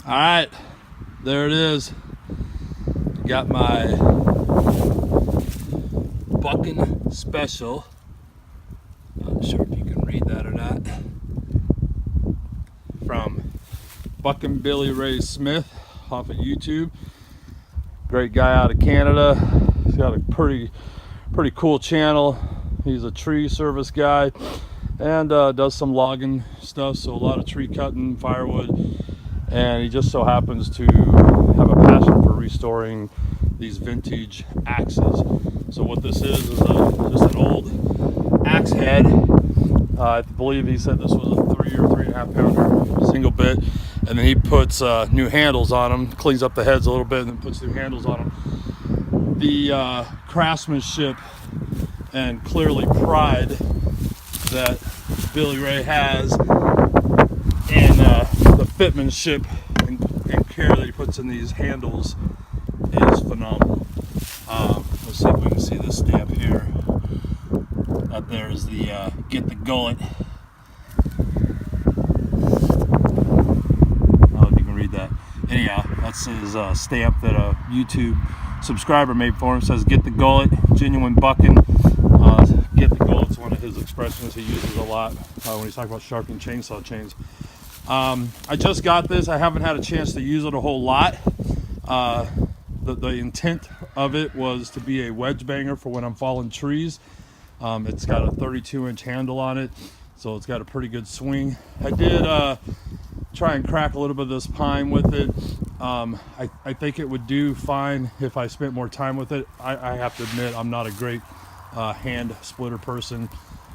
All right, there it is. Got my Buckin Special. Not sure if you can read that or not. From Buckin Billy Ray Smith off of YouTube. Great guy out of Canada. He's got a pretty cool channel. He's a tree service guy and does some logging stuff, so a lot of tree cutting, firewood, and he just so happens to have a passion for restoring these vintage axes. So what this is just an old axe head. I believe he said this was a 3 or 3.5 pounder single bit, and then he puts new handles on them, cleans up the heads a little bit, and then puts new handles on them. The craftsmanship and clearly pride that Billy Ray has, and the fitmanship and care that he puts in these handles is phenomenal. Let's see if we can see this stamp here. Up there is the get the gullet. I don't know if you can read that. Anyhow, that's his stamp that a YouTube subscriber made for him. It says get the gullet, genuine Buckin. Get the gullet's one of his expressions he uses a lot when he's talking about sharpening chainsaw chains. I just got this. I haven't had a chance to use it a whole lot. The intent of it was to be a wedge banger for when I'm falling trees. It's got a 32-inch handle on it, so it's got a pretty good swing. I did try and crack a little bit of this pine with it. I think it would do fine if I spent more time with it. I have to admit, I'm not a great hand splitter person.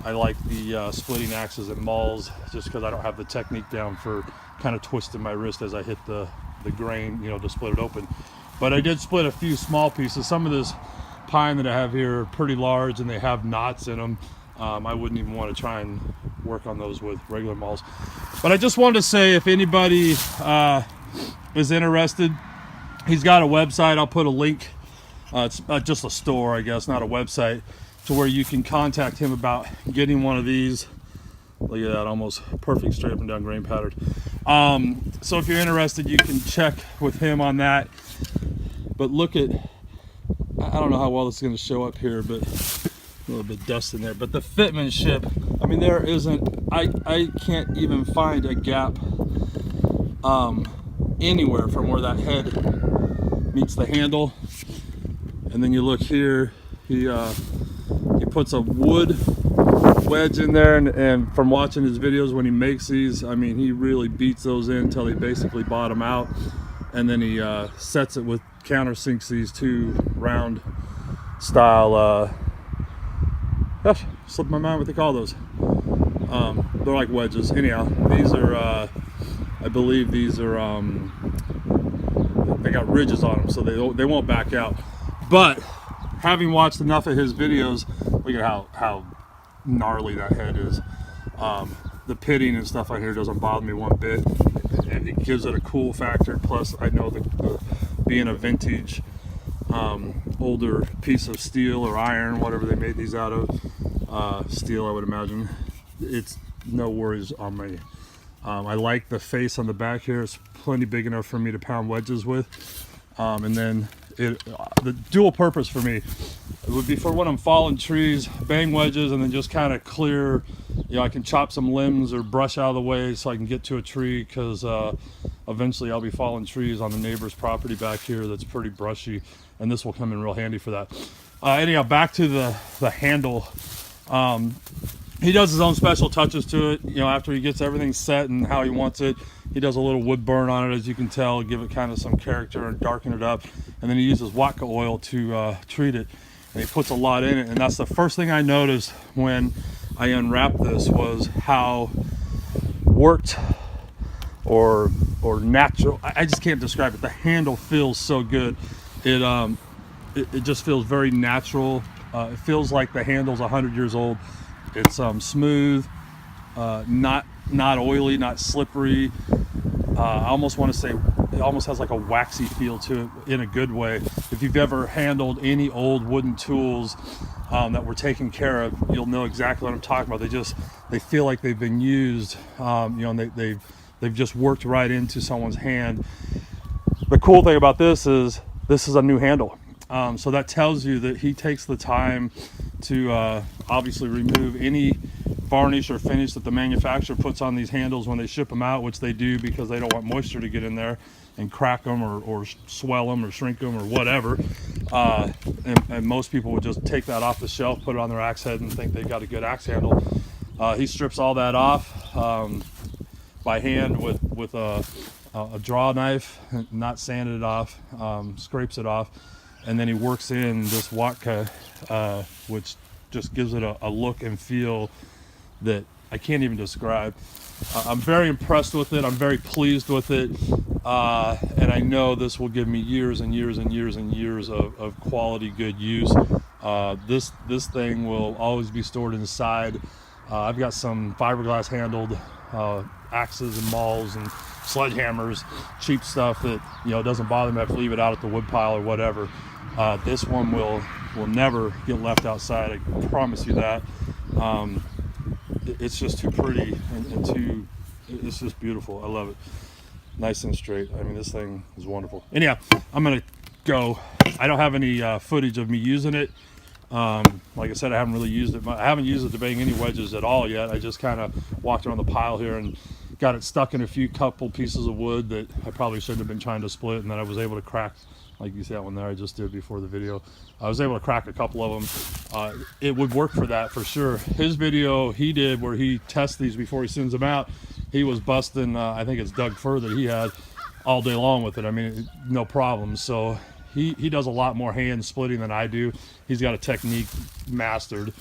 I like the splitting axes and mauls just because I don't have the technique down for kind of twisting my wrist as I hit the grain, to split it open. But I did split a few small pieces. Some of this pine that I have here are pretty large and they have knots in them. I wouldn't even want to try and work on those with regular mauls. But I just wanted to say, if anybody is interested, he's got a website. I'll put a link. It's just a store, I guess, not a website, to where you can contact him about getting one of these. Look at that, almost perfect straight up and down grain pattern. So if you're interested, you can check with him on that. But look at, I don't know how well this is going to show up here, but a little bit of dust in there. But the fitmanship, I mean, there isn't, I can't even find a gap anywhere from where that head meets the handle. And then you look here, he puts a wood wedge in there, and from watching his videos when he makes these, I mean, he really beats those in until he basically bottom out, and then he sets it with countersinks these two round style, gosh, slipped my mind what they call those. They're like wedges. Anyhow, these are I believe these are they got ridges on them, so they won't back out. But having watched enough of his videos, look at how gnarly that head is. The pitting and stuff on here doesn't bother me one bit, and it gives it a cool factor. Plus, I know the being a vintage older piece of steel or iron, whatever they made these out of, steel I would imagine, it's no worries on me. I like the face on the back here. It's plenty big enough for me to pound wedges with, and then the dual purpose for me, it would be for when I'm falling trees, bang wedges, and then just kind of clear, I can chop some limbs or brush out of the way so I can get to a tree, because eventually I'll be falling trees on the neighbor's property back here that's pretty brushy, and this will come in real handy for that. Anyhow, back to the handle. He does his own special touches to it, after he gets everything set and how he wants it. He does a little wood burn on it, as you can tell, give it kind of some character and darken it up. And then he uses Watka oil to treat it. And he puts a lot in it. And that's the first thing I noticed when I unwrapped this, was how worked or natural. I just can't describe it. The handle feels so good. It just feels very natural. It feels like the handle's 100 years old. It's smooth, not oily, not slippery. I almost want to say it almost has like a waxy feel to it in a good way. If you've ever handled any old wooden tools that were taken care of, you'll know exactly what I'm talking about. They feel like they've been used, and they've they've just worked right into someone's hand. The cool thing about this is a new handle. So that tells you that he takes the time to obviously remove any varnish or finish that the manufacturer puts on these handles when they ship them out, which they do because they don't want moisture to get in there and crack them or swell them or shrink them or whatever. And most people would just take that off the shelf, put it on their axe head, and think they've got a good axe handle. He strips all that off by hand with a draw knife, not sanded it off, scrapes it off, and then he works in this Watka, which just gives it a look and feel that I can't even describe. I'm very impressed with it. I'm very pleased with it, and I know this will give me years and years and years and years of quality, good use. This thing will always be stored inside. I've got some fiberglass handled axes and mauls and sledgehammers, cheap stuff that doesn't bother me. I have to leave it out at the wood pile or whatever. This one will never get left outside. I promise you that. It's just too pretty and it's just beautiful. I love it. Nice and straight. I mean, this thing is wonderful. Anyhow, I'm gonna go. I don't have any footage of me using it. Like I said, I haven't really used it. I haven't used it to bang any wedges at all yet. I just kind of walked around the pile here and got it stuck in a couple pieces of wood that I probably shouldn't have been trying to split, and then I was able to crack, like you see that one there I just did before the video. I was able to crack a couple of them. It would work for that for sure. His video he did where he tests these before he sends them out, he was busting, I think it's Doug Fur that he had all day long with it. I mean, no problem. So he does a lot more hand splitting than I do. He's got a technique mastered.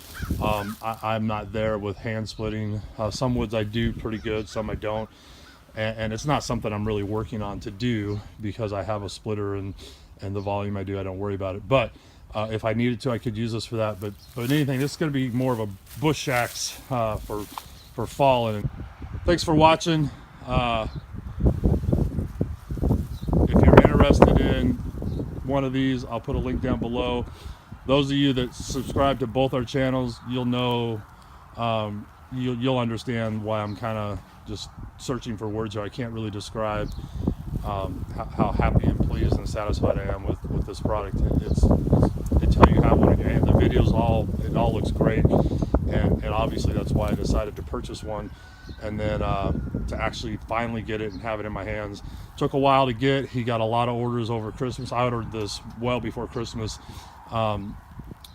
I'm not there with hand splitting. Some woods I do pretty good, some I don't. And it's not something I'm really working on to do because I have a splitter and the volume I do, I don't worry about it. But if I needed to, I could use this for that. But anything, this is going to be more of a bush axe for fall. And thanks for watching. If you're interested in one of these, I'll put a link down below. Those of you that subscribe to both our channels, you'll know, you'll understand why I'm kind of just searching for words here. I can't really describe how happy and pleased and satisfied I am with this product. They tell you how when and the videos it all looks great, and obviously that's why I decided to purchase one, and then to actually finally get it and have it in my hands. Took a while to get. He got a lot of orders over Christmas. I ordered this well before Christmas, and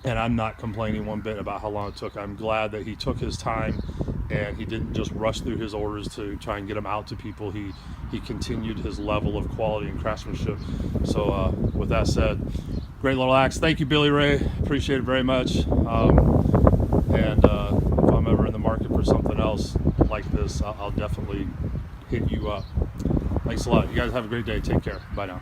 I'm not complaining one bit about how long it took. I'm glad that he took his time and he didn't just rush through his orders to try and get them out to people. He continued his level of quality and craftsmanship. So with that said, great little axe. Thank you, Billy Ray. Appreciate it very much. And if I'm ever in the market for something else like this, I'll definitely hit you up. Thanks a lot. You guys have a great day. Take care. Bye now.